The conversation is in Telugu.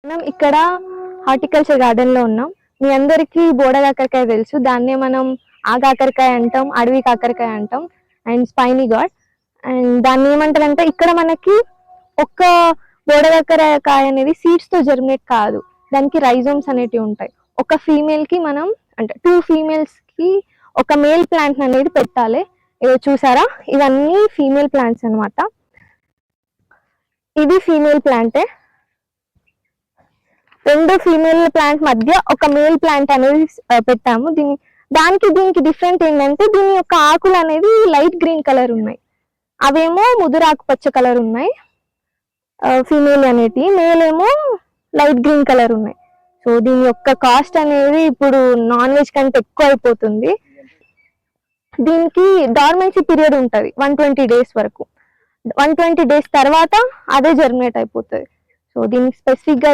మనం ఇక్కడ హార్టికల్చర్ గార్డెన్ లో ఉన్నాం. మీ అందరికీ బోడ కాకరకాయ తెలుసు. దాన్నే మనం ఆ కాకరకాయ అంటాం, అడవి కాకరకాయ అంటాం, అండ్ స్పైనీ గాడ్. అండ్ దాన్ని ఏమంటారంటే ఇక్కడ మనకి ఒక్క బోడ కాకరకాయ అనేది సీడ్స్ తో జర్మినేట్ కాదు, దానికి రైజోమ్స్ అనేటివి ఉంటాయి. ఒక ఫీమేల్ కి మనం అంటే 2 ఫీమేల్స్ కి ఒక మేల్ ప్లాంట్ అనేది పెట్టాలి. ఇవి చూసారా, ఇవన్నీ ఫీమేల్ ప్లాంట్స్ అన్నమాట. ఇది ఫీమేల్ ప్లాంటే. 2 ఫీమేల్ ప్లాంట్ మధ్య ఒక మేల్ ప్లాంట్ అనేది పెట్టాము. దీనికి డిఫరెంట్ ఏంటంటే దీని యొక్క ఆకులు అనేది లైట్ గ్రీన్ కలర్ ఉన్నాయి, అవేమో ముదురాకు పచ్చ కలర్ ఉన్నాయి ఫీమేల్ అనేటి. మేల్ ఏమో లైట్ గ్రీన్ కలర్ ఉన్నాయి. సో దీని యొక్క కాస్ట్ అనేది ఇప్పుడు నాన్ వెజ్ కంటే ఎక్కువ అయిపోతుంది. దీనికి డార్మెన్సీ పీరియడ్ ఉంటుంది 120 days వరకు. 120 days తర్వాత అదే జర్మినేట్ అయిపోతుంది. సో దీనికి స్పెసిఫిక్ గా